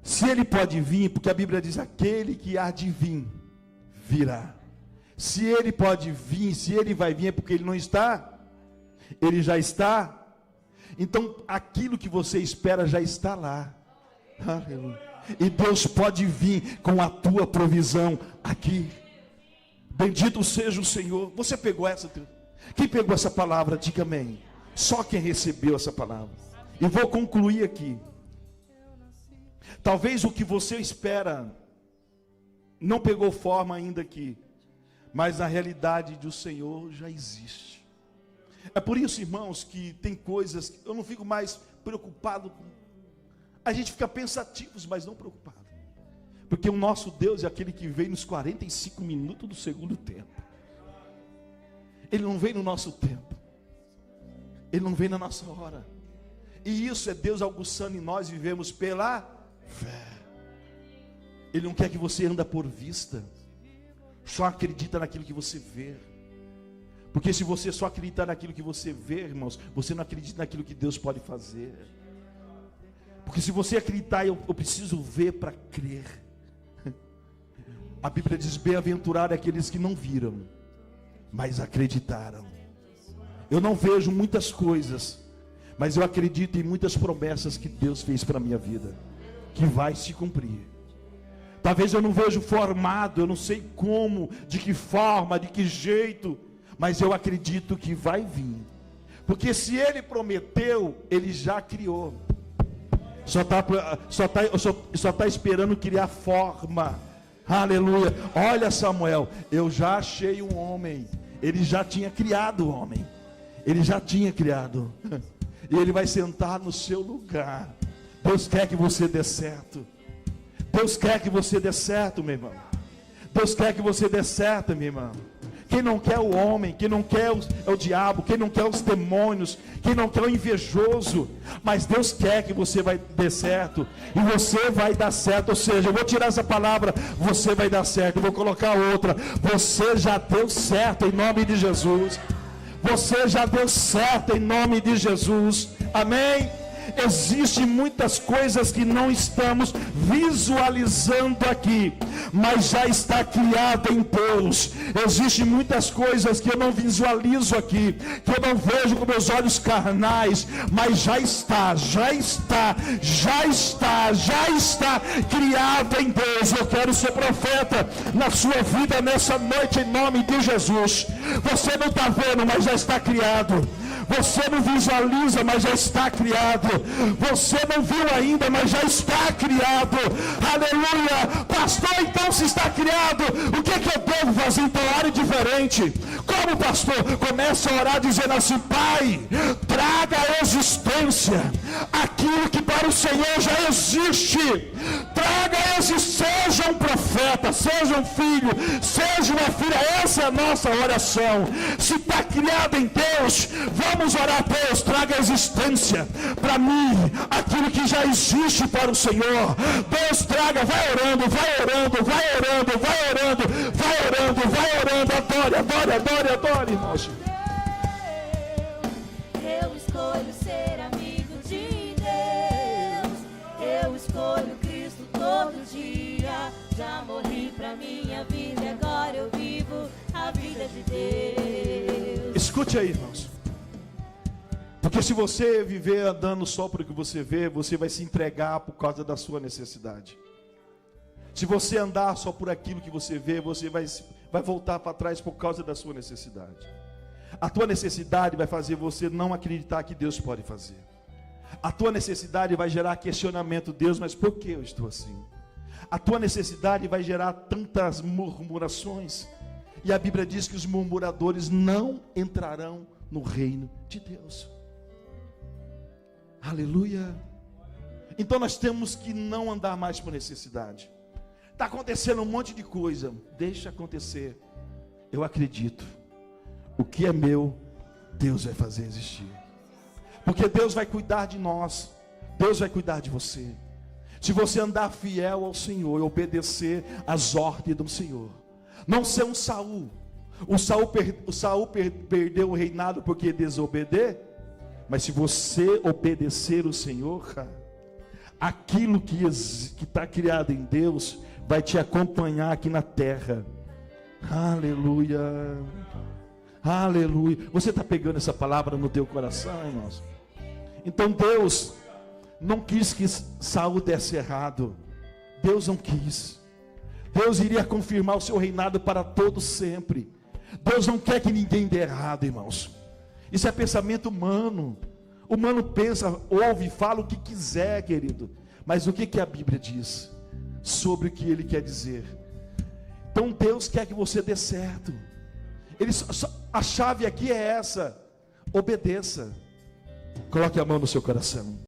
Se Ele pode vir, porque a Bíblia diz, aquele que há de vir, virá. Se Ele pode vir, se Ele vai vir, é porque Ele não está, Ele já está. Então, aquilo que você espera já está lá. Aleluia. E Deus pode vir com a tua provisão aqui. Bendito seja o Senhor. Você pegou essa? Quem pegou essa palavra, diga amém. Só quem recebeu essa palavra. E vou concluir aqui. Talvez o que você espera não pegou forma ainda aqui, mas a realidade do Senhor já existe. É por isso, irmãos, que tem coisas que eu não fico mais preocupado com. A gente fica pensativos, mas não preocupado. Porque o nosso Deus é aquele que vem nos 45 minutos do segundo tempo. Ele não vem no nosso tempo. Ele não vem na nossa hora. E isso é Deus aguçando em nós, vivemos pela fé. Ele não quer que você anda por vista. Só acredita naquilo que você vê. Porque se você só acreditar naquilo que você vê, irmãos, você não acredita naquilo que Deus pode fazer. Porque se você acreditar, eu preciso ver para crer. A Bíblia diz, bem-aventurado é aqueles que não viram, mas acreditaram. Eu não vejo muitas coisas, mas eu acredito em muitas promessas que Deus fez para a minha vida, que vai se cumprir. Talvez eu não vejo formado, eu não sei como, de que forma, de que jeito, mas eu acredito que vai vir. Porque se Ele prometeu, Ele já criou. Só está esperando criar forma. Aleluia. Olha, Samuel, eu já achei um homem. Ele já tinha criado o homem. Ele já tinha criado. E ele vai sentar no seu lugar. Deus quer que você dê certo. Deus quer que você dê certo, meu irmão. Deus quer que você dê certo, minha irmã. Quem não quer o homem, quem não quer é o diabo, quem não quer os demônios, quem não quer o invejoso, mas Deus quer que você vai dar certo, e você vai dar certo. Ou seja, eu vou tirar essa palavra, você vai dar certo, eu vou colocar outra, você já deu certo em nome de Jesus. Você já deu certo em nome de Jesus, amém? Existem muitas coisas que não estamos visualizando aqui, mas já está criada em Deus. Existem muitas coisas que eu não visualizo aqui, que eu não vejo com meus olhos carnais, mas já está criada em Deus. Eu quero ser profeta na sua vida nessa noite em nome de Jesus. Você não está vendo, mas já está criado. Você não visualiza, mas já está criado. Você não viu ainda, mas já está criado. Aleluia. Pastor, então se está criado, o que eu devo fazer? Então ore diferente. Como, pastor? Começa a orar dizendo assim: Pai, traga à existência aquilo que para o Senhor já existe. Traga a existência. Seja um profeta, seja um filho, seja uma filha. Essa é a nossa oração. Se está criado em Deus, vamos orar a Deus. Traga a existência para mim aquilo que já existe para o Senhor. Deus traga, vai orando, vai orando, vai orando, vai orando, vai orando, vai orando. Adore, adore, adore, adore, irmãos. Eu escolho ser amigo de Deus. Eu escolho Cristo todo dia. Já morri pra minha vida e agora eu vivo a vida de Deus. Escute aí, irmãos. Porque Porque se você viver andando só por o que você vê, você vai se entregar por causa da sua necessidade. Se você andar só por aquilo que você vê, você vai voltar para trás por causa da sua necessidade. A tua necessidade vai fazer você não acreditar que Deus pode fazer. A tua necessidade vai gerar questionamento: Deus, mas por que eu estou assim? A tua necessidade vai gerar tantas murmurações. E a Bíblia diz que os murmuradores não entrarão no reino de Deus. Aleluia. Então nós temos que não andar mais por necessidade. Está acontecendo um monte de coisa, deixa acontecer. Eu acredito, o que é meu, Deus vai fazer existir. Porque Deus vai cuidar de nós, Deus vai cuidar de você. Se você andar fiel ao Senhor e obedecer às ordens do Senhor, não ser um Saul. O Saul perdeu o reinado porque desobedeceu. Mas se você obedecer o Senhor, aquilo que está criado em Deus vai te acompanhar aqui na terra. Aleluia. Aleluia. Você está pegando essa palavra no teu coração, irmãos? Então Deus não quis que Saul desse errado. Deus não quis. Deus iria confirmar o seu reinado para todo sempre. Deus não quer que ninguém dê errado, irmãos. Isso é pensamento humano. O humano pensa, ouve, fala o que quiser, querido. Mas o que a Bíblia diz sobre o que Ele quer dizer? Então Deus quer que você dê certo. A chave aqui é essa: obedeça. Coloque a mão no seu coração.